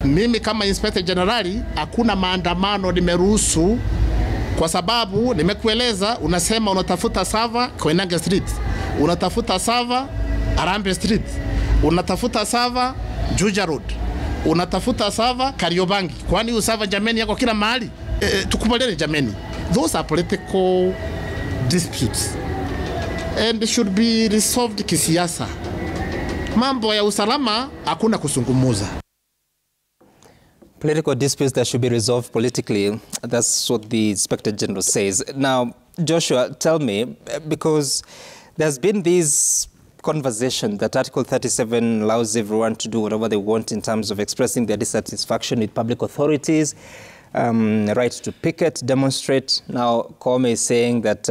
Mimi kama Inspector Generali hakuna maandamano nimeruhusu, kwa sababu nimekueleza, unasema unatafuta server Koinange Street, unatafuta server Arambe Street, unatafuta server Juja Road, unatafuta server Kariobangi. Kwani usava jameni yako kila mahali? Tukubaliane jameni. Those are political disputes and should be resolved kisiasa. Mambo ya usalama hakuna kusungumuza. Political disputes that should be resolved politically. That's what the Inspector General says. Now, Joshua, tell me, because there's been this conversation that Article 37 allows everyone to do whatever they want in terms of expressing their dissatisfaction with public authorities, right to picket, demonstrate. Now, Kome is saying that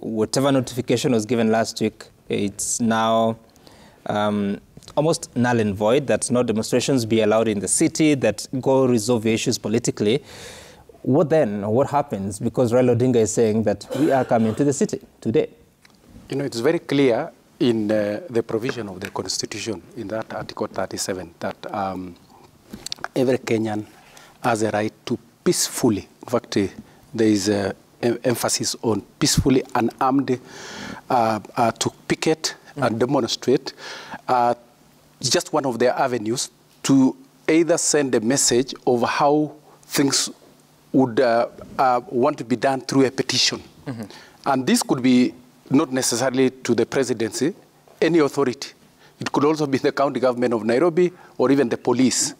whatever notification was given last week, it's now almost null and void, that no demonstrations be allowed in the city, that go resolve issues politically. What then? What happens? Because Raila Odinga is saying that we are coming to the city today. You know, it's very clear in the provision of the Constitution, in that Article 37, that every Kenyan has a right to peacefully, in fact, there is emphasis on peacefully and armed to picket and demonstrate. Just one of their avenues to either send a message of how things would want to be done through a petition. And this could be not necessarily to the presidency, any authority. It could also be the county government of Nairobi or even the police.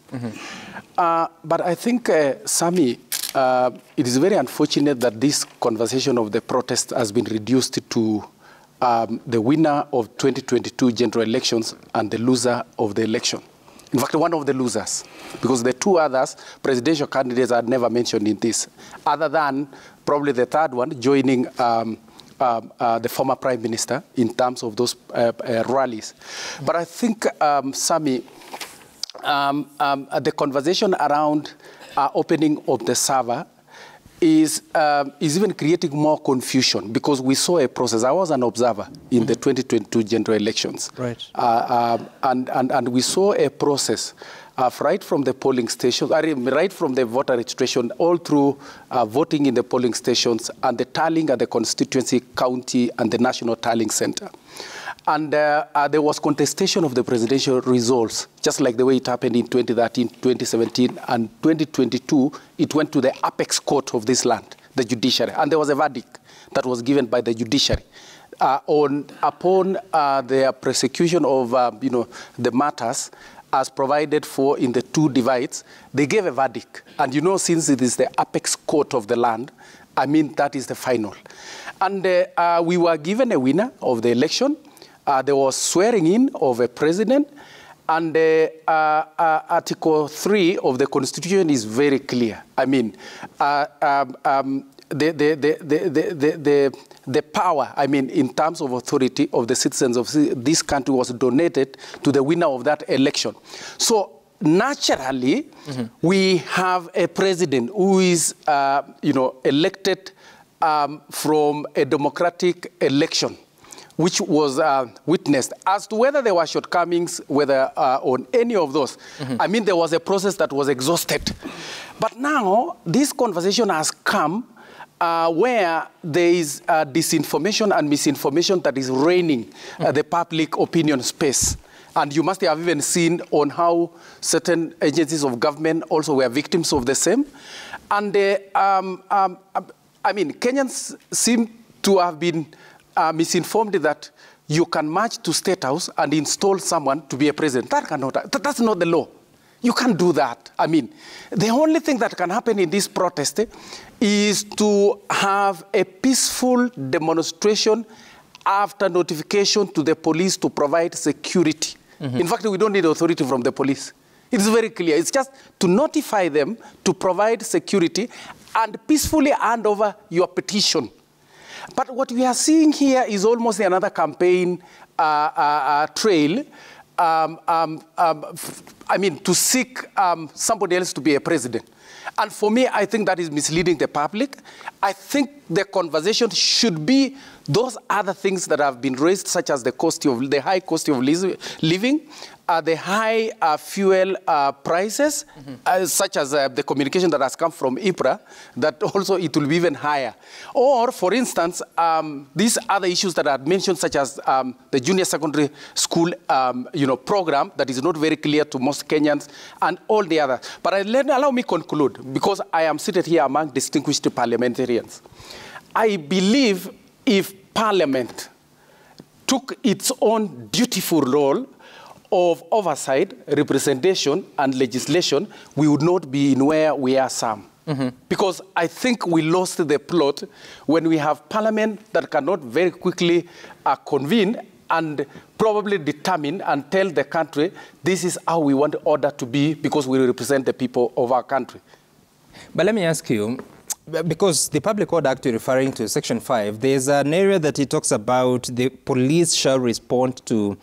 But I think, Sami, it is very unfortunate that this conversation of the protest has been reduced to the winner of 2022 general elections and the loser of the election. In fact, one of the losers, because the two others, presidential candidates, are never mentioned in this, other than probably the third one, joining the former prime minister in terms of those rallies. But I think, Sami, the conversation around opening of the server is even creating more confusion, because we saw a process. I was an observer in the 2022 general elections. Right. And we saw a process right from the polling stations, right from the voter registration, all through voting in the polling stations and the tallying at the constituency, county, and the national tallying center. And there was contestation of the presidential results, just like the way it happened in 2013, 2017, and 2022. It went to the apex court of this land, the judiciary. And there was a verdict that was given by the judiciary upon the prosecution of the matters as provided for in the two divides. They gave a verdict. And since it is the apex court of the land, I mean, that is the final. And we were given a winner of the election. There was swearing in of a president, and Article 3 of the Constitution is very clear. I mean, the power, I mean, in terms of authority of the citizens of this country was donated to the winner of that election. So naturally, we have a president who is, elected from a democratic election, which was witnessed. As to whether there were shortcomings, whether on any of those, I mean, there was a process that was exhausted. But now, this conversation has come where there is disinformation and misinformation that is reigning the public opinion space. And you must have even seen on how certain agencies of government also were victims of the same. And I mean, Kenyans seem to have been misinformed that you can march to State House and install someone to be a president. That's not the law. You can't do that. I mean, the only thing that can happen in this protest is to have a peaceful demonstration after notification to the police to provide security. In fact, we don't need authority from the police. It's very clear. It's just to notify them to provide security and peacefully hand over your petition. But what we are seeing here is almost another campaign trail, I mean, to seek somebody else to be a president. And for me, I think that is misleading the public. I think the conversation should be Those other things that have been raised, such as the high cost of living, the high fuel prices, such as the communication that has come from IPRA, that also it will be even higher. Or, for instance, these other issues that I mentioned, such as the junior secondary school program that is not very clear to most Kenyans, and all the others. But allow me conclude, because I am seated here among distinguished parliamentarians. I believe if Parliament took its own dutiful role of oversight, representation, and legislation, we would not be in where we are some. Because I think we lost the plot when we have Parliament that cannot very quickly convene and probably determine and tell the country, this is how we want order to be because we represent the people of our country. But let me ask you, because the Public Order Act you're referring to, Section 5, there's an area that it talks about the police shall respond to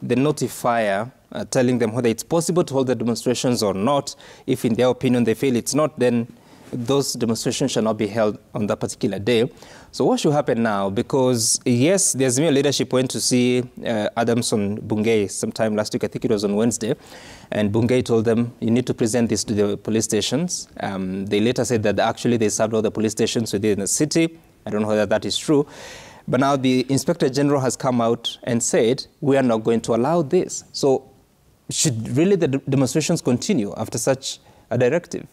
the notifier, telling them whether it's possible to hold the demonstrations or not. If in their opinion they feel it's not, then those demonstrations shall not be held on that particular day. So what should happen now? Because yes, the Azimio leadership went to see Adamson Bungei sometime last week, I think it was on Wednesday, and Bungei told them, you need to present this to the police stations. They later said that actually they served all the police stations within the city. I don't know whether that is true. But now the Inspector General has come out and said, we are not going to allow this. So should really the demonstrations continue after such a directive?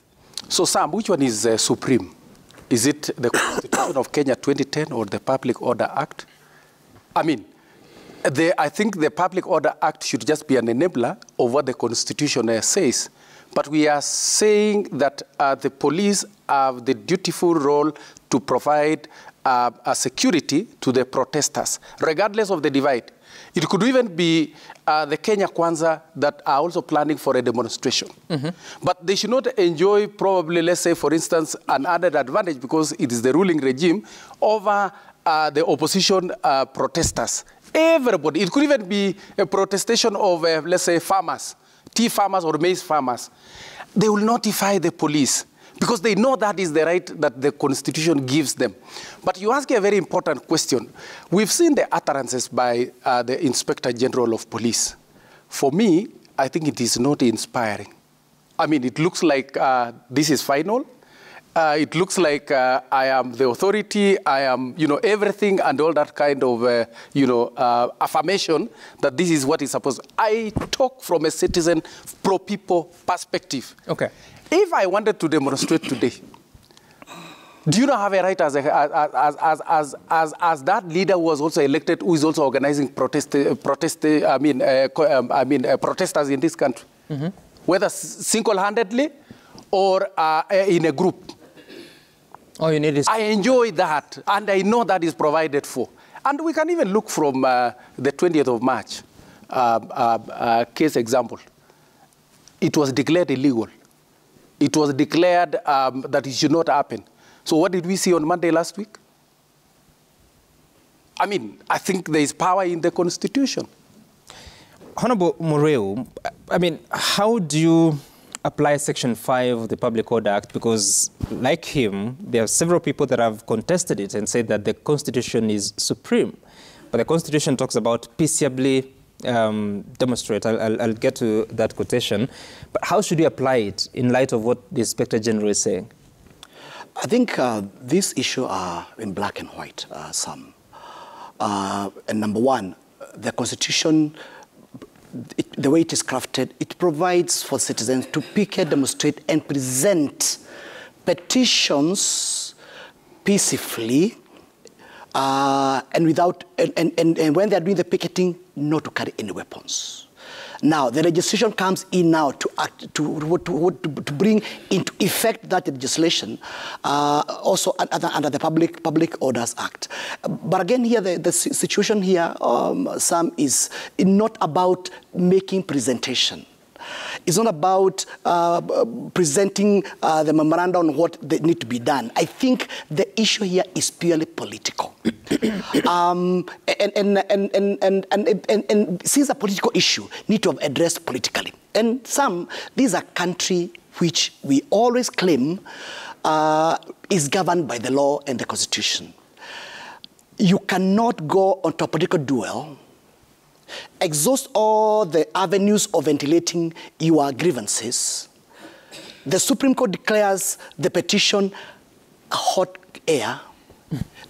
So, Sam, which one is supreme? Is it the Constitution of Kenya 2010 or the Public Order Act? I mean, I think the Public Order Act should just be an enabler of what the Constitution says. But we are saying that the police have the dutiful role to provide a security to the protesters, regardless of the divide. It could even be the Kenya Kwanza that are also planning for a demonstration. But they should not enjoy probably, let's say, for instance, an added advantage because it is the ruling regime over the opposition protesters. Everybody, it could even be a protestation of, let's say, farmers, tea farmers or maize farmers. They will notify the police because they know that is the right that the Constitution gives them. But you ask a very important question. We've seen the utterances by the Inspector General of Police. For me, I think it is not inspiring. I mean, it looks like this is final. It looks like I am the authority, I am, everything and all that kind of, affirmation that this is what is supposed. I talk from a citizen pro-people perspective. Okay. If I wanted to demonstrate today, do you not have a right as that leader who was also elected, who is also organizing protesters in this country, whether single-handedly or in a group? All you need is... I enjoy that, and I know that is provided for. And we can even look from the 20th of March case example. It was declared illegal. It was declared that it should not happen. So what did we see on Monday last week? I mean, I think there is power in the Constitution. Honorable Mureu, I mean, how do you apply Section 5 of the Public Order Act? Because, like him, there are several people that have contested it and said that the Constitution is supreme. But the Constitution talks about peaceably demonstrate. I'll get to that quotation. But how should you apply it in light of what the Inspector General is saying? I think these issues are in black and white, Sam. And number one, the Constitution, the way it is crafted, it provides for citizens to picket, demonstrate, and present petitions peacefully, and without, and when they are doing the picketing, not to carry any weapons. Now, the legislation comes in now to act, to bring into effect that legislation, also under the Public Orders Act. But again, here the situation here, Sam, is not about making presentation. It's not about presenting the memorandum on what they need to be done. I think the issue here is purely political. And since a political issue need to be addressed politically. And these are countries which we always claim is governed by the law and the Constitution. you cannot go onto a political duel, exhaust all the avenues of ventilating your grievances. The Supreme Court declares the petition a hot air,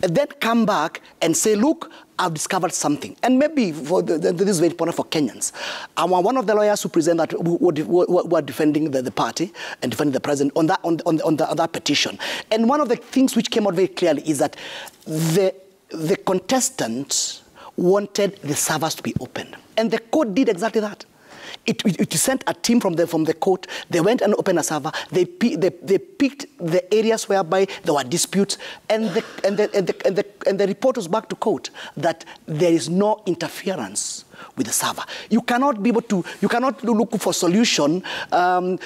and then come back and say, look, I've discovered something. And maybe this is very important for Kenyans. One of the lawyers who present that who are defending the party and defending the president on that petition. And one of the things which came out very clearly is that the contestant wanted the servers to be opened. And the court did exactly that. It sent a team from the court. They went and opened a server. They picked the areas whereby there were disputes, and the report was back to court that there is no interference with the server. You cannot be able to. You cannot look for solution in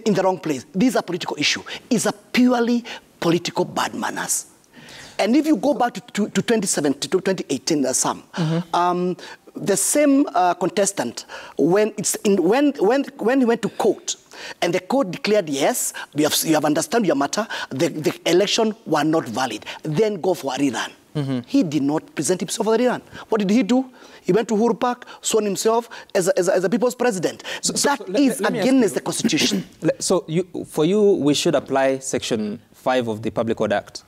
the wrong place. These are political issue. It's a purely political bad manners. And if you go back to 2017 to 2018, the same contestant, when he went to court, and the court declared, yes, you have understand your matter, the election were not valid, then go for a rerun. He did not present himself for the rerun. What did he do? He went to Uhuru Park, sworn himself as a people's president. That is against the Constitution. So for you, we should apply Section 5 of the Public Order Act?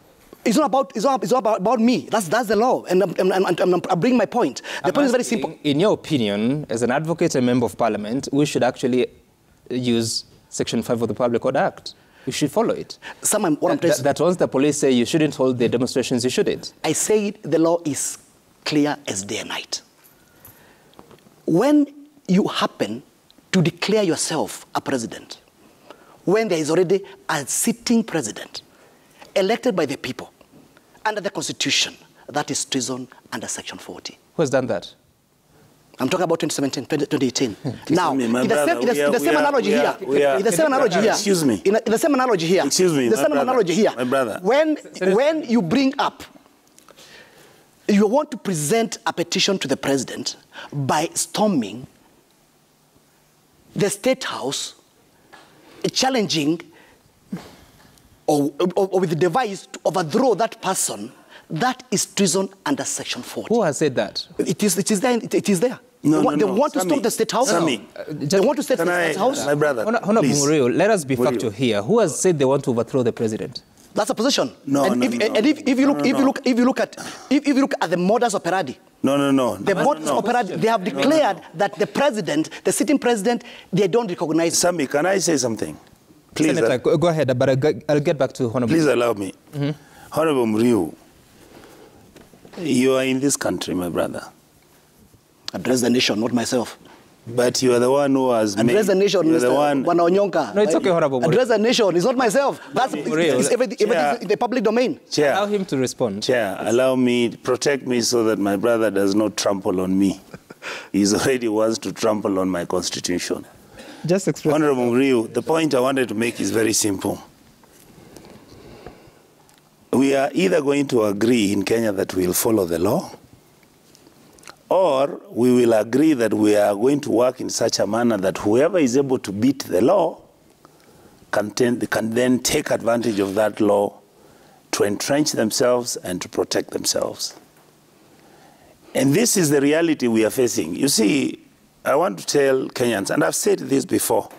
It's not about me. That's the law, and I'm bringing my point. The point is very simple. In your opinion, as an advocate and member of parliament, we should actually use Section 5 of the Public Order Act. We should follow it. That once the police say you shouldn't hold the demonstrations, you shouldn't. I say the law is clear as day and night. When you happen to declare yourself a president, when there is already a sitting president, elected by the people, under the Constitution, that is treason under Section 40. Who has done that? I'm talking about 2017, 2018. Now, in the same analogy here, in the same analogy here, excuse me, in the same analogy here, excuse me, the same analogy here, my brother, when you bring up, you want to present a petition to the president by storming the State House, challenging or with the device to overthrow that person, that is treason under Section 40. Who has said that? It is there. They want to stop the State House. They want to stop the State House. My brother, Honorable Murillo, let us be factual here. Who has said they want to overthrow the president? That's a position. If you look at the modus operandi. The modus operandi, they have declared that the president, the sitting president, they don't recognize. Sammy, can I say something? Please, Senator, go ahead, but I'll get back to Honorable. Please allow me. Honorable Murillo, you are in this country, my brother. Address the nation, not myself. But you are the one who has made... Address the nation, Mr. No, it's okay, Honorable Murillo. Address the nation, it's not myself. That's in the public domain. Chair, allow him to respond. Chair, allow me, protect me so that my brother does not trample on me. He already wants to trample on my constitution. Just express. Honorable Murillo, the point I wanted to make is very simple. We are either going to agree in Kenya that we will follow the law, or we will agree that we are going to work in such a manner that whoever is able to beat the law can then take advantage of that law to entrench themselves and to protect themselves. And this is the reality we are facing. You see, I want to tell Kenyans, and I've said this before,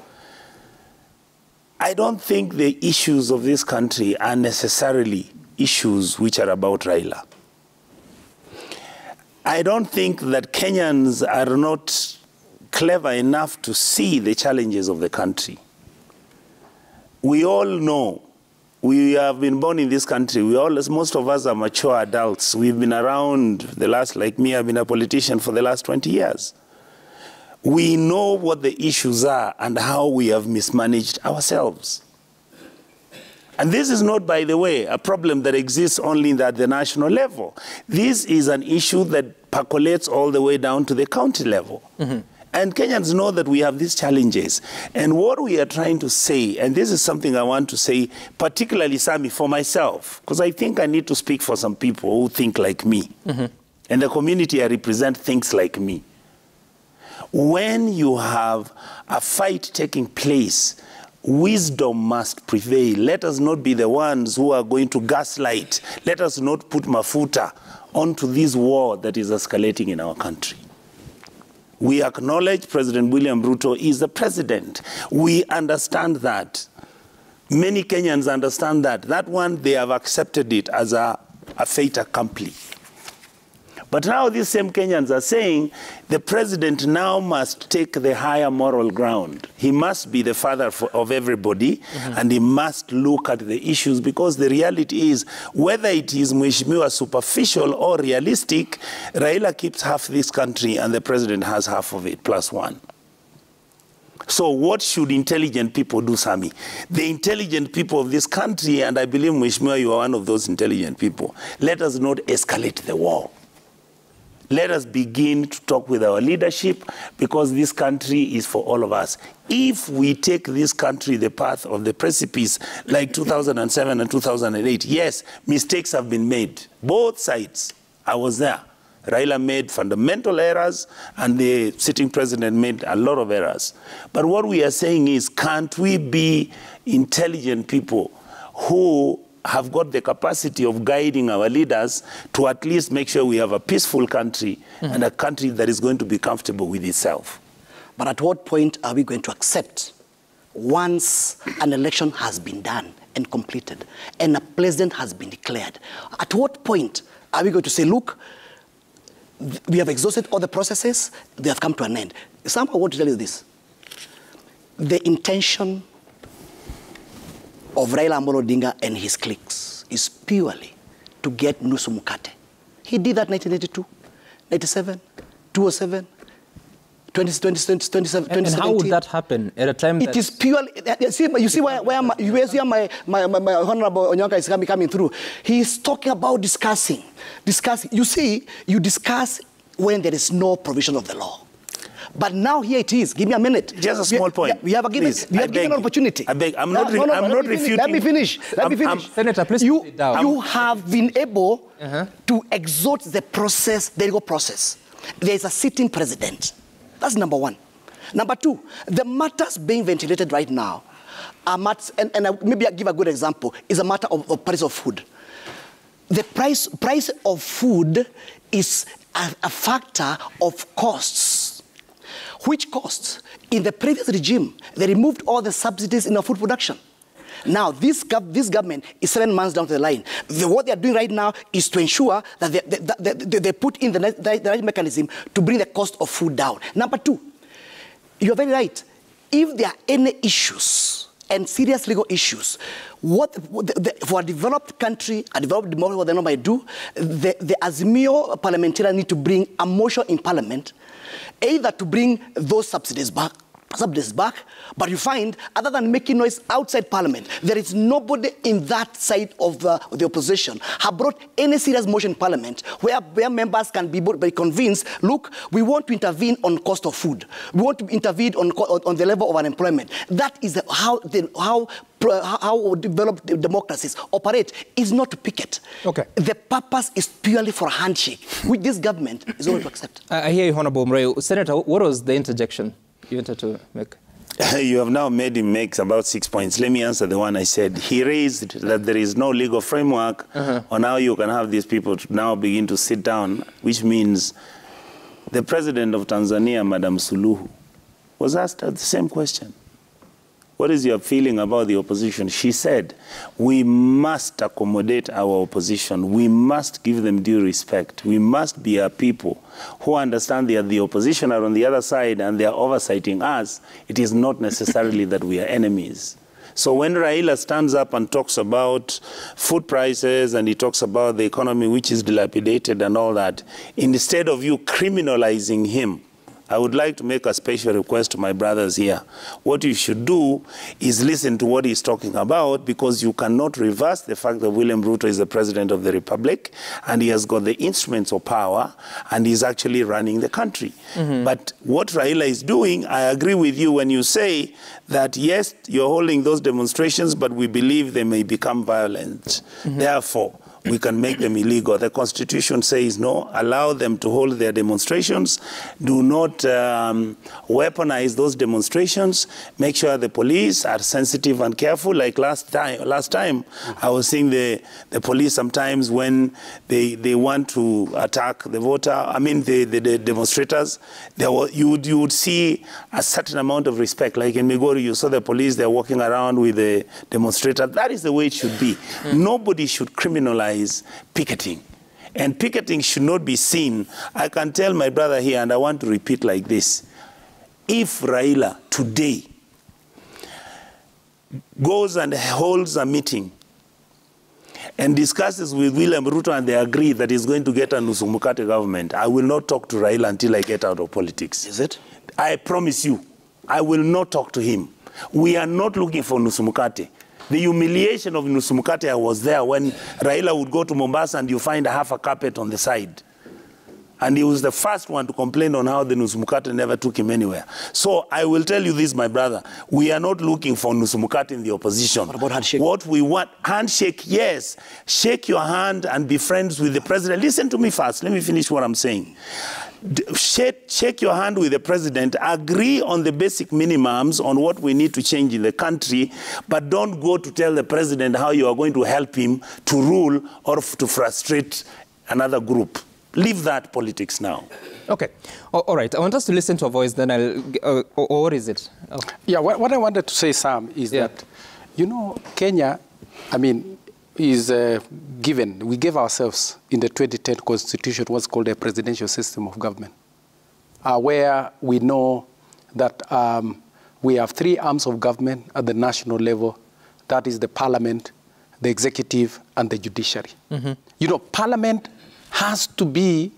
I don't think the issues of this country are necessarily issues which are about Raila. I don't think that Kenyans are not clever enough to see the challenges of the country. We all know, we have been born in this country, most of us are mature adults. We've been around like me, I've been a politician for the last 20 years. We know what the issues are and how we have mismanaged ourselves. And this is not, by the way, a problem that exists only at the national level. This is an issue that percolates all the way down to the county level. And Kenyans know that we have these challenges. And what we are trying to say, and this is something I want to say, particularly, Sammy, for myself, because I think I need to speak for some people who think like me. And the community I represent thinks like me. When you have a fight taking place, wisdom must prevail. Let us not be the ones who are going to gaslight. Let us not put mafuta onto this war that is escalating in our country. We acknowledge President William Ruto is the president. We understand that. Many Kenyans understand that. That one, they have accepted it as a fait accompli. But now these same Kenyans are saying the president now must take the higher moral ground. He must be the father of everybody, and he must look at the issues, because the reality is, whether it is Mheshimiwa superficial or realistic, Raila keeps half this country and the president has half of it, +1. So what should intelligent people do, Sami? The intelligent people of this country, and I believe, Mheshimiwa, you are one of those intelligent people, let us not escalate the war. Let us begin to talk with our leadership, because this country is for all of us. If we take this country the path of the precipice, like 2007 and 2008, yes, mistakes have been made. Both sides. I was there. Raila made fundamental errors, and the sitting president made a lot of errors. But what we are saying is, can't we be intelligent people who have got the capacity of guiding our leaders to at least make sure we have a peaceful country, and a country that is going to be comfortable with itself? But at what point are we going to accept, once an election has been done and completed and a president has been declared, at what point are we going to say, look, we have exhausted all the processes, they have come to an end? Somehow I want to tell you this. The intention of Raila Amolo Odinga and his cliques is purely to get nusu mukate. He did that 1982, 97, 207, 2017. And how would that happen at a time It is purely, you see where my Honorable Onyonka is coming through. He is talking about discussing. You see, you discuss when there is no provision of the law. But now here it is. Give me a minute. Just a small point. We have given an opportunity. I beg. I'm not refuting. Let me finish. Senator, please you, sit down. You have been able to exhaust the process, the legal process. There is a sitting president. That's number one. Number two, the matters being ventilated right now are matters, and maybe I'll give a good example, is a matter of price of food. The price of food is a factor of costs. Which costs? In the previous regime, they removed all the subsidies in our food production. Now, this government is 7 months down the line. What they are doing right now is to ensure that they put in the right mechanism to bring the cost of food down. Number two, you're very right. If there are any issues and serious legal issues, for a developed country, a developed democracy, what they normally do, the Azimio parliamentarians need to bring a motion in parliament, either to bring those subsidies back, but you find, other than making noise outside parliament, there is nobody in that side of the opposition have brought any serious motion in parliament where members can be convinced, look, we want to intervene on cost of food. We want to intervene on the level of unemployment. That is how developed democracies operate, is not to picket. Okay. The purpose is purely for a handshake, which this government is going to accept. I hear you, Honorable Mreu. Senator, what was the interjection you wanted to make? You have now made him make about 6 points. Let me answer the one I said. He raised that there is no legal framework on how you can have these people to now begin to sit down, which means the president of Tanzania, Madam Suluhu, was asked the same question. What is your feeling about the opposition? She said, we must accommodate our opposition. We must give them due respect. We must be a people who understand that the opposition are on the other side and they are oversighting us. It is not necessarily that we are enemies. So when Raila stands up and talks about food prices and he talks about the economy which is dilapidated and all that, instead of you criminalizing him, I would like to make a special request to my brothers here. What you should do is listen to what he's talking about, because you cannot reverse the fact that William Ruto is the president of the republic and he has got the instruments of power and he's actually running the country. But what Raila is doing, I agree with you when you say that, yes, you're holding those demonstrations, but we believe they may become violent. Therefore, we can make them illegal. The Constitution says no, allow them to hold their demonstrations. Do not weaponize those demonstrations. Make sure the police are sensitive and careful. Like last time I was seeing the police sometimes when they want to attack the the demonstrators, you would see a certain amount of respect. Like in Migori, you saw the police, they're walking around with the demonstrator. That is the way it should be. Nobody should criminalize picketing. And picketing should not be seen. I can tell my brother here, and I want to repeat like this. If Raila today goes and holds a meeting and discusses with William Ruto and they agree that he's going to get a Nusu Mkate government, I will not talk to Raila until I get out of politics. Is it? I promise you, I will not talk to him. We are not looking for Nusu Mkate. The humiliation of Nusu Mkate was there when Raila would go to Mombasa and you find half a carpet on the side. And he was the first one to complain on how the Nusu Mkate never took him anywhere. So I will tell you this, my brother. We are not looking for Nusu Mkate in the opposition. What about handshake? What we want, handshake, yes. Shake your hand and be friends with the president. Listen to me first. Let me finish what I'm saying. Shake your hand with the president, agree on the basic minimums on what we need to change in the country, but don't go to tell the president how you are going to help him to rule or to frustrate another group. Leave that politics now. Okay. All right. I want us to listen to a voice, then I'll... or what is it? Oh. Yeah, what I wanted to say, Sam, is that, you know, Kenya, is given, we gave ourselves in the 2010 Constitution what's called a presidential system of government, where we know that we have three arms of government at the national level. That is the parliament, the executive, and the judiciary. You know, parliament has to be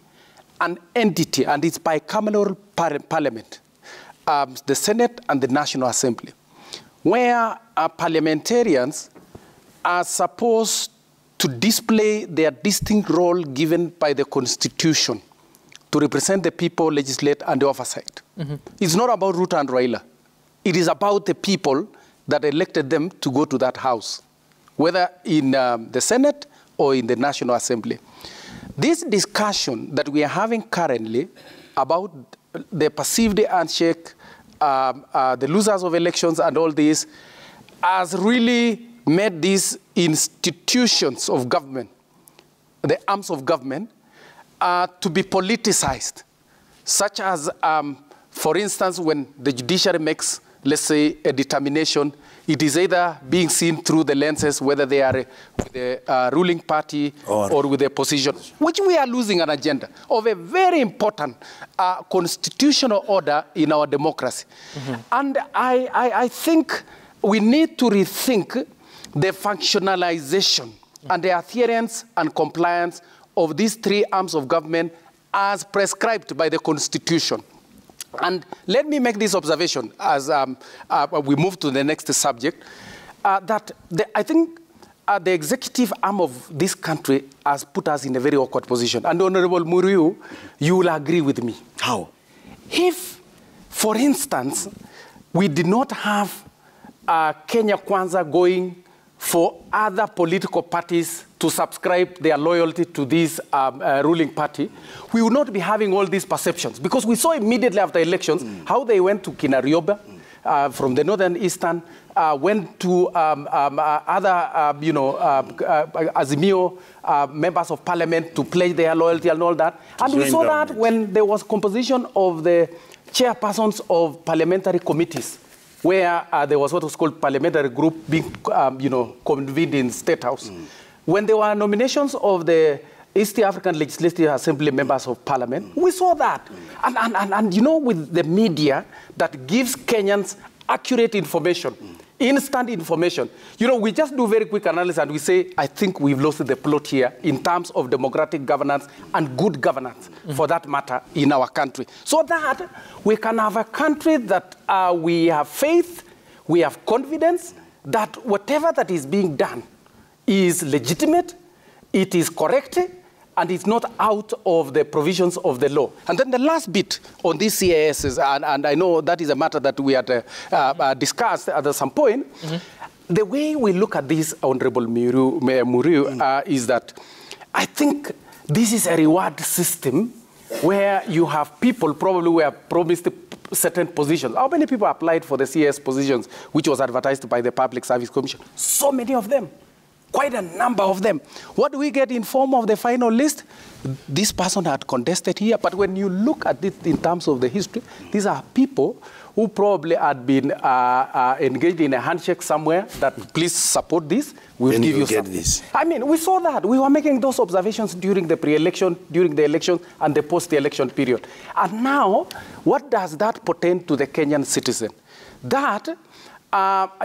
an entity, and it's bicameral parliament, the Senate and the National Assembly, where parliamentarians are supposed to display their distinct role given by the Constitution to represent the people, legislate, and the oversight. It's not about Ruto and Raila. It is about the people that elected them to go to that house, whether in the Senate or in the National Assembly. This discussion that we are having currently about the perceived handshake, the losers of elections and all this, has really made these institutions of government, the arms of government, to be politicized, such as, for instance, when the judiciary makes, let's say, a determination, it is either being seen through the lenses, whether they are with the ruling party or with the opposition, which we are losing an agenda of a very important constitutional order in our democracy. And I think we need to rethink the functionalization and the adherence and compliance of these three arms of government as prescribed by the Constitution. And let me make this observation as we move to the next subject, that I think the executive arm of this country has put us in a very awkward position. And Honorable Muriu, you will agree with me. How? If, for instance, we did not have Kenya Kwanza going for other political parties to subscribe their loyalty to this ruling party, we would not be having all these perceptions. Because we saw immediately after elections how they went to Kinarioba from the northern eastern, went to other, Azimio members of parliament to pledge their loyalty and all that. And we saw that when there was composition of the chairpersons of parliamentary committees, where there was what was called parliamentary group being, convened in State House. When there were nominations of the East African Legislative Assembly members of parliament, we saw that. And with the media that gives Kenyans accurate information, instant information, we just do very quick analysis and we say, I think we've lost the plot here in terms of democratic governance and good governance, for that matter, in our country. So that we can have a country that we have faith, we have confidence that whatever that is being done is legitimate, it is correct, and it's not out of the provisions of the law. And then the last bit on these CASs, and I know that is a matter that we had discussed at some point, the way we look at this, Honorable Muriu, is that I think this is a reward system where you have people probably who have promised certain positions. How many people applied for the CS positions, which was advertised by the Public Service Commission? So many of them. Quite a number of them. What do we get in form of the final list? This person had contested here, but when you look at it in terms of the history, these are people who probably had been engaged in a handshake somewhere that please support this, we'll give you this. I mean, we saw that. We were making those observations during the pre-election, during the election, and the post-election period. And now, what does that portend to the Kenyan citizen? That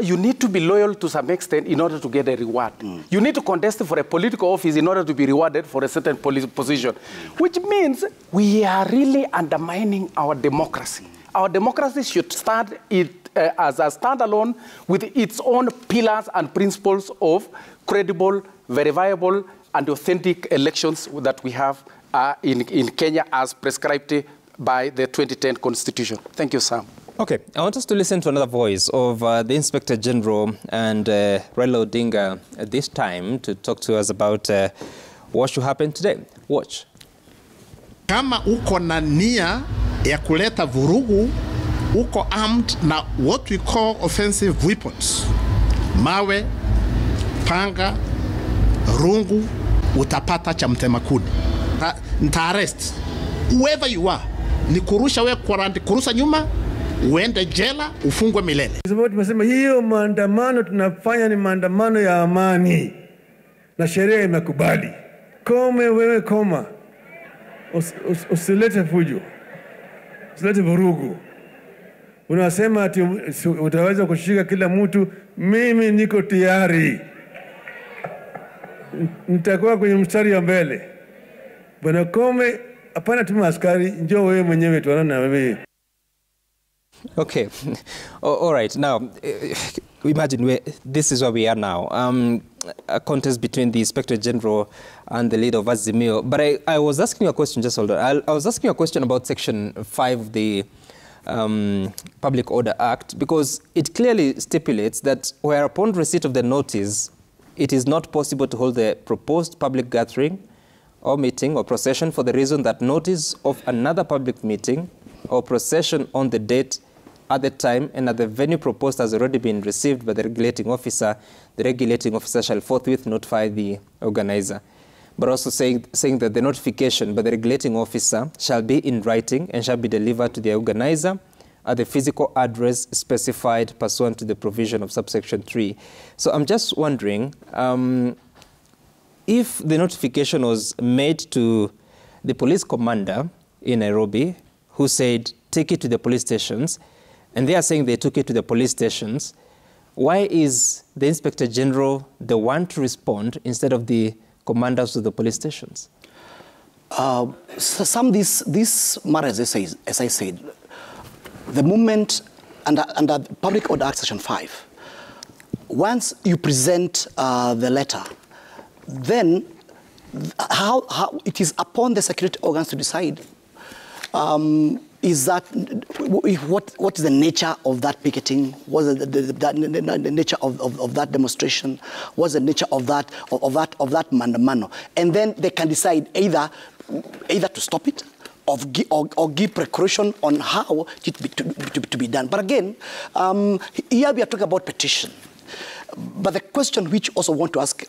you need to be loyal to some extent in order to get a reward. You need to contest for a political office in order to be rewarded for a certain position, which means we are really undermining our democracy. Our democracy should stand as a standalone with its own pillars and principles of credible, verifiable, and authentic elections that we have in Kenya as prescribed by the 2010 Constitution. Thank you, Sam. Okay, I want us to listen to another voice of the Inspector General and Raila Odinga at this time to talk to us about what should happen today. Watch. Kama uko na nia ya kuleta vurugu, uko armed na what we call offensive weapons, mawe, panga, rungu, utapata cha mtema kuni. Nta arrest whoever you are. Ni kurusha we kurusha nyuma, uende jela, ufungwe milele. Sababu tumesema hiyo maandamano tunafanya ni maandamano ya amani na sheria imekubali. Kome wewe koma. Usilete fujo. Usilete vurugu. Unasema ati utaweza kushika kila mtu, mimi niko tayari. Nitakuwa kwenye mstari wa mbele. Bwana Kome, hapana tuma askari, njoo wewe mwenyewe tuonane na wewe. Okay, all right. Now, imagine this is where we are now. A contest between the Inspector General and the leader of Azimio. But I was asking you a question, just hold on. I was asking you a question about Section 5 of the Public Order Act, because it clearly stipulates that where upon receipt of the notice, it is not possible to hold the proposed public gathering or meeting or procession for the reason that notice of another public meeting or procession on the date, at the time, and at the venue proposed has already been received by the regulating officer. The regulating officer shall forthwith notify the organizer. But also saying that the notification by the regulating officer shall be in writing and shall be delivered to the organizer at the physical address specified pursuant to the provision of subsection 3. So I'm just wondering, if the notification was made to the police commander in Nairobi, who said, take it to the police stations, and they are saying they took it to the police stations, why is the Inspector General the one to respond instead of the commanders of the police stations? So some these matters, as I said, the moment under Public Order Act Section 5, once you present the letter, then how it is upon the security organs to decide is that what is the nature of that picketing? What is the nature of that demonstration? What's the nature of that mandamano? And then they can decide either to stop it or give precaution on how it to be done. But again, here we are talking about petition. But the question which also want to ask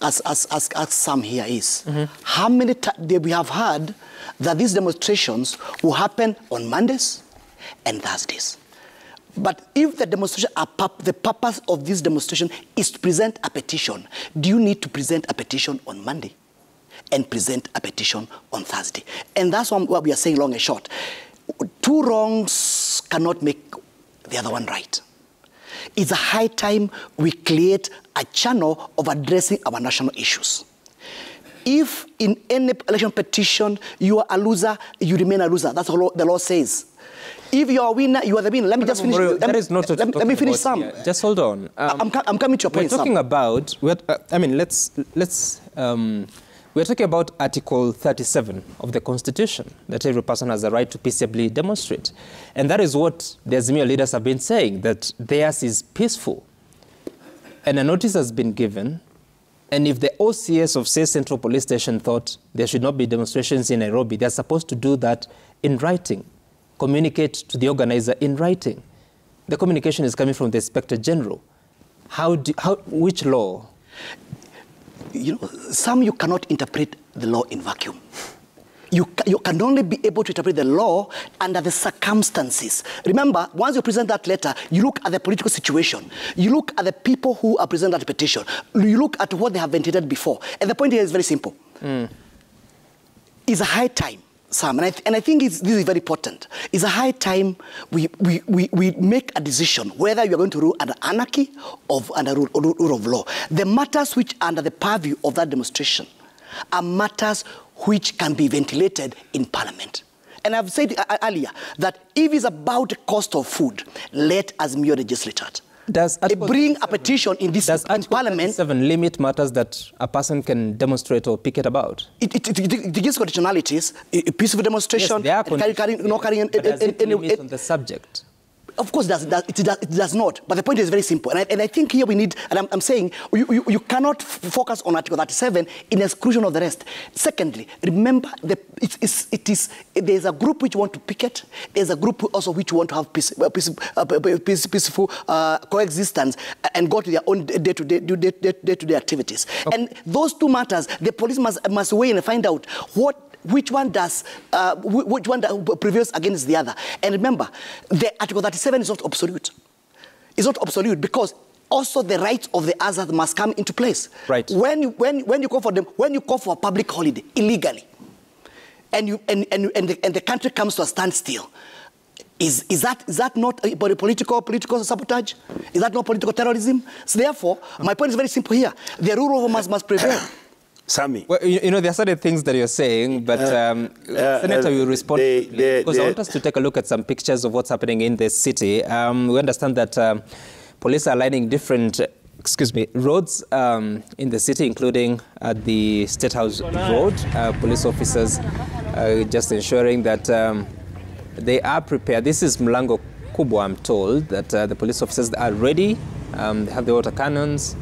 some here is, how many times we have heard that these demonstrations will happen on Mondays and Thursdays? But if the demonstration, the purpose of this demonstration is to present a petition, do you need to present a petition on Monday and present a petition on Thursday? And that's what we are saying long and short. Two wrongs cannot make the other one right. It's a high time we create a channel of addressing our national issues. If in any election petition you are a loser, you remain a loser. That's what the law says. If you are a winner, you are the winner. Let me just finish. Let me finish some. Here. Just hold on. I'm coming to your point. We're talking about. I mean, we're talking about Article 37 of the Constitution, that every person has the right to peaceably demonstrate. And that is what the Azimio leaders have been saying, that theirs is peaceful. and a notice has been given, and if the OCS of, say, Central Police Station thought there should not be demonstrations in Nairobi, they're supposed to do that in writing, communicate to the organizer in writing. The communication is coming from the Inspector General. Which law? You know, you cannot interpret the law in vacuum. You can only be able to interpret the law under the circumstances. Remember, once you present that letter, you look at the political situation. You look at the people who are presenting that petition. You look at what they have ventilated before. And the point here is very simple. It's a high time, Sam, and I think this is very important. It's a high time we make a decision whether you are going to rule under anarchy or under rule of law. The matters which are under the purview of that demonstration are matters which can be ventilated in Parliament. And I've said earlier that if it's about the cost of food, let us mere legislate it. Does bring a petition in this in Parliament. 7 limit matters that a person can demonstrate or picket about? It gives conditionalities. A peaceful demonstration. Yes, there are carrying does it limit on the subject? Of course, it does not. But the point is very simple. And I think here we need, and I'm saying, you cannot focus on Article 37 in exclusion of the rest. Secondly, remember, there's a group which want to picket. There's a group also which want to have peaceful coexistence and go to their own day-to-day activities. Okay. And those two matters, the police must weigh in and find out which one prevails against the other. And remember, the Article 37 is not absolute. It's not absolute because also the rights of the others must come into place. Right. When you call for them, when you call for a public holiday illegally, and the country comes to a standstill, is that not political sabotage? Is that not political terrorism? So therefore, my point is very simple here: the rule of law must prevail. Sammy. Well, there are certain things that you're saying, but Senator will respond because I want us to take a look at some pictures of what's happening in the city. We understand that police are lining different, roads in the city, including the State House Road. Police officers just ensuring that they are prepared. This is Mlango Kubwa, I'm told, that the police officers are ready. They have the water cannons.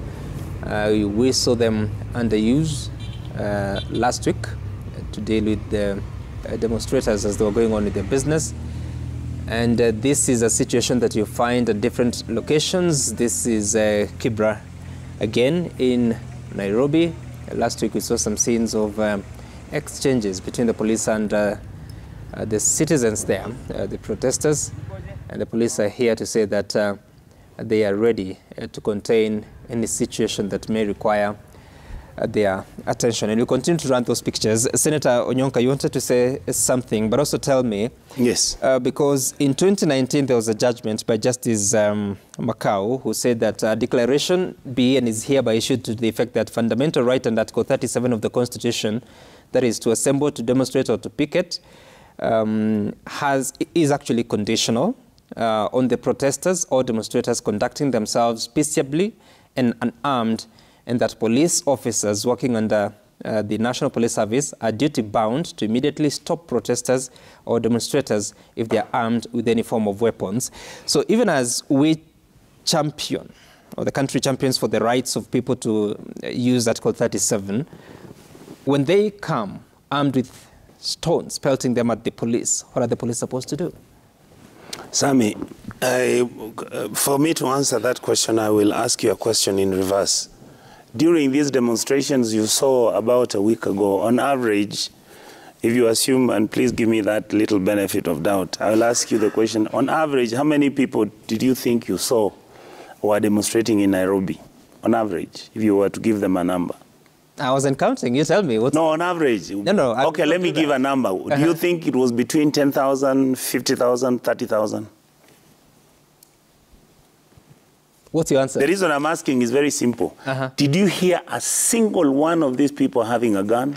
We saw them under use last week to deal with the demonstrators as they were going on with their business. And this is a situation that you find at different locations. This is Kibra again in Nairobi. Last week we saw some scenes of exchanges between the police and the citizens there, the protesters. And the police are here to say that they are ready to contain any situation that may require their attention. And you continue to run those pictures. Senator Onyonka, you wanted to say something, but also tell me. Yes. Because in 2019, there was a judgment by Justice Macau who said that a declaration be and is hereby issued to the effect that fundamental right under Article 37 of the Constitution, that is to assemble, to demonstrate, or to picket, is actually conditional on the protesters or demonstrators conducting themselves peaceably and unarmed, and that police officers working under the National Police Service are duty-bound to immediately stop protesters or demonstrators if they are armed with any form of weapons. So even as we champion, or the country champions for the rights of people to use Article 37, when they come armed with stones, pelting them at the police, what are the police supposed to do? Sammy, for me to answer that question, I will ask you a question in reverse. During these demonstrations you saw about a week ago, on average, if you assume, and please give me that little benefit of doubt, I will ask you the question, on average, how many people did you think you saw were demonstrating in Nairobi, on average, if you were to give them a number? I wasn't counting. You tell me. No, on average. No. Okay, let me give a number. Do you think it was between 10,000, 50,000, 30,000? What's your answer? The reason I'm asking is very simple. Did you hear a single one of these people having a gun?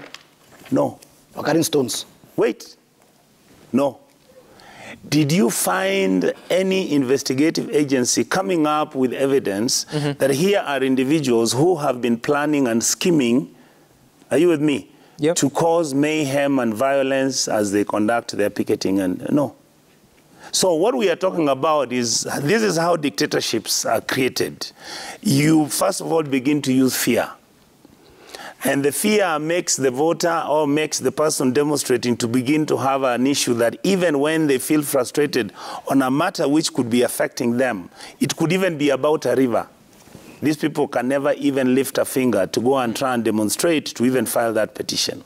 No. Or carrying stones? Wait. No. Did you find any investigative agency coming up with evidence that here are individuals who have been planning and scheming, are you with me, to cause mayhem and violence as they conduct their picketing? And no. So what we are talking about is, this is how dictatorships are created. You first of all begin to use fear. And the fear makes the voter or makes the person demonstrating to begin to have an issue that even when they feel frustrated on a matter which could be affecting them, it could even be about a river. These people can never even lift a finger to go and try and demonstrate to even file that petition.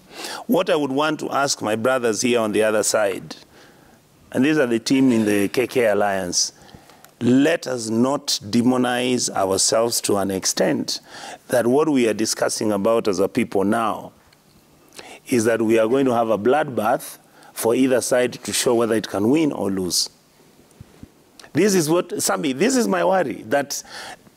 What I would want to ask my brothers here on the other side, and these are the team in the KK Alliance, let us not demonize ourselves to an extent that what we are discussing about as a people now is that we are going to have a bloodbath for either side to show whether it can win or lose. This is what, Sami, this is my worry, that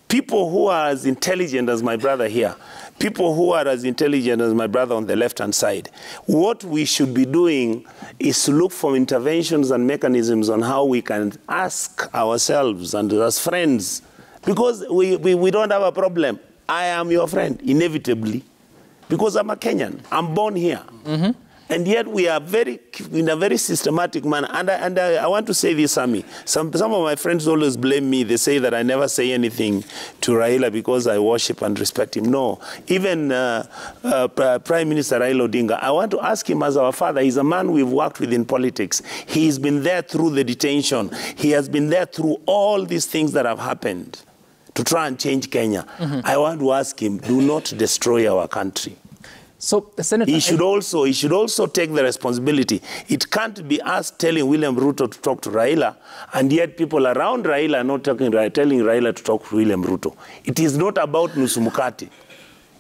people who are as intelligent as my brother here, people who are as intelligent as my brother on the left-hand side, what we should be doing is to look for interventions and mechanisms on how we can ask ourselves and as friends, because we don't have a problem. I am your friend, inevitably, because I'm a Kenyan. I'm born here. Mm-hmm. And yet we are in a very systematic manner. And I want to say this, Sami. Some of my friends always blame me. They say that I never say anything to Raila because I worship and respect him. No. Even Prime Minister Raila Odinga, I want to ask him as our father. He's a man we've worked with in politics. He's been there through the detention. He has been there through all these things that have happened to try and change Kenya. Mm-hmm. I want to ask him, do not destroy our country. So, Senator, he should also take the responsibility. It can't be us telling William Ruto to talk to Raila, and yet people around Raila are not telling Raila to talk to William Ruto. It is not about nusumukati.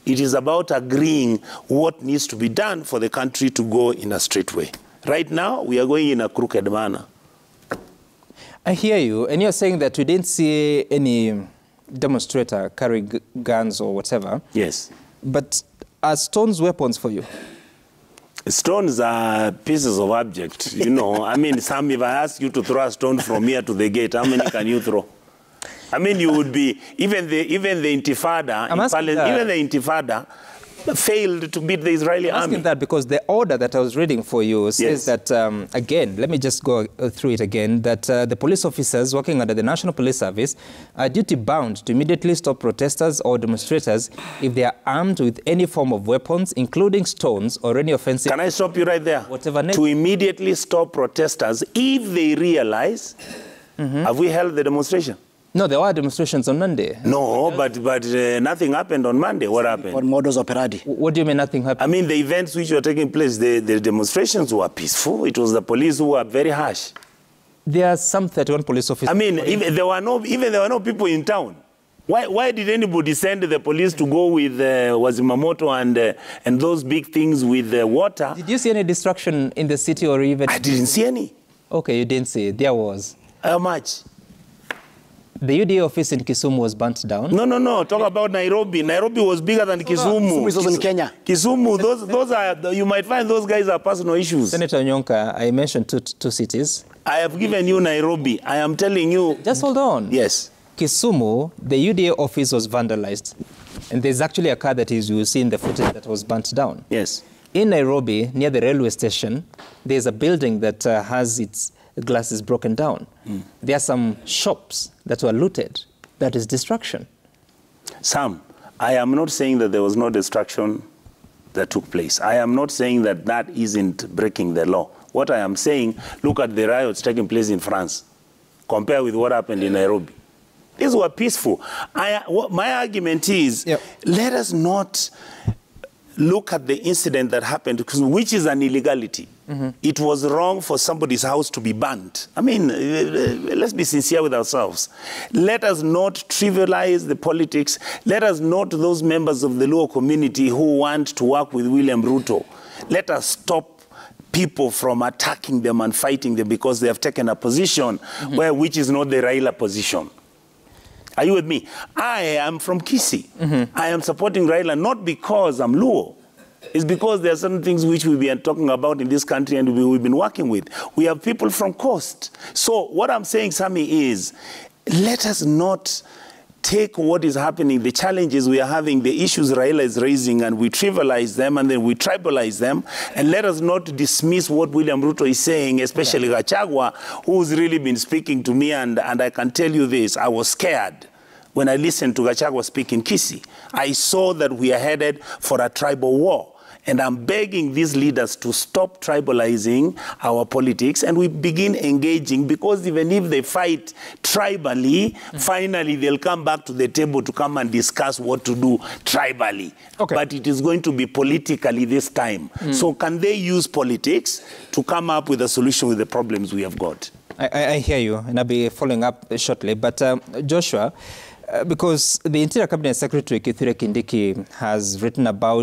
It is about agreeing what needs to be done for the country to go in a straight way. Right now, we are going in a crooked manner. I hear you, and you're saying that we didn't see any demonstrator carrying guns or whatever. Yes. But are stones weapons for you? Stones are pieces of object, you know. I mean, Sam, if I ask you to throw a stone from here to the gate, how many can you throw? I mean, you would be, even the Intifada, even the Intifada failed to beat the Israeli army. I'm asking that because the order that I was reading for you says that, again, let me just go through it again, that the police officers working under the National Police Service are duty-bound to immediately stop protesters or demonstrators if they are armed with any form of weapons, including stones or any offensive... Can I stop you right there? Whatever to immediately stop protesters if they realize, have we held the demonstration? No, there were demonstrations on Monday. No, but nothing happened on Monday. What happened? On modus operandi. What do you mean nothing happened? I mean, the events which were taking place, the demonstrations were peaceful. It was the police who were very harsh. There are some 31 police officers. I mean, even there were no people in town. Why did anybody send the police to go with Wazimamoto and those big things with water? Did you see any destruction in the city or even... I didn't see any. Okay, you didn't see it. There was. How much? The UDA office in Kisumu was burnt down. No. Talk about Nairobi. Nairobi was bigger than Kisumu. Kisumu is in Kenya. Kisumu, those are, you might find those guys are personal issues. Senator Onyonka, I mentioned two cities. I have given you Nairobi. I am telling you. Just hold on. Yes. Kisumu, the UDA office was vandalized. And there's actually a car that you will see in the footage that was burnt down. Yes. In Nairobi, near the railway station, there's a building that has its glasses broken down. There are some shops that were looted. That is destruction. Sam, I am not saying that there was no destruction that took place. I am not saying that that isn't breaking the law. What I am saying, look at the riots taking place in France. Compare with what happened in Nairobi. These were peaceful. My argument is, let us not look at the incident that happened, which is an illegality. It was wrong for somebody's house to be burnt. I mean, let's be sincere with ourselves. Let us not trivialize the politics. Let us not, those members of the Luo community who want to work with William Ruto, let us stop people from attacking them and fighting them because they have taken a position which is not the Raila position. Are you with me? I am from Kisii. I am supporting Raila not because I'm Luo. It's because there are certain things which we've been talking about in this country and we've been working with. We have people from coast. So what I'm saying, Sami, is let us not take what is happening, the challenges we are having, the issues Raila is raising, and we trivialize them and then we tribalize them, and let us not dismiss what William Ruto is saying, especially Gachagua, who's really been speaking to me, and I can tell you this, I was scared when I listened to Gachagua speak in Kisii. I saw that we are headed for a tribal war. And I'm begging these leaders to stop tribalizing our politics and we begin engaging, because even if they fight tribally, finally they'll come back to the table to come and discuss what to do tribally. Okay. But it is going to be politically this time. So can they use politics to come up with a solution with the problems we have got? I hear you, and I'll be following up shortly. But Joshua, because the Interior Cabinet Secretary Kithure Kindiki has written about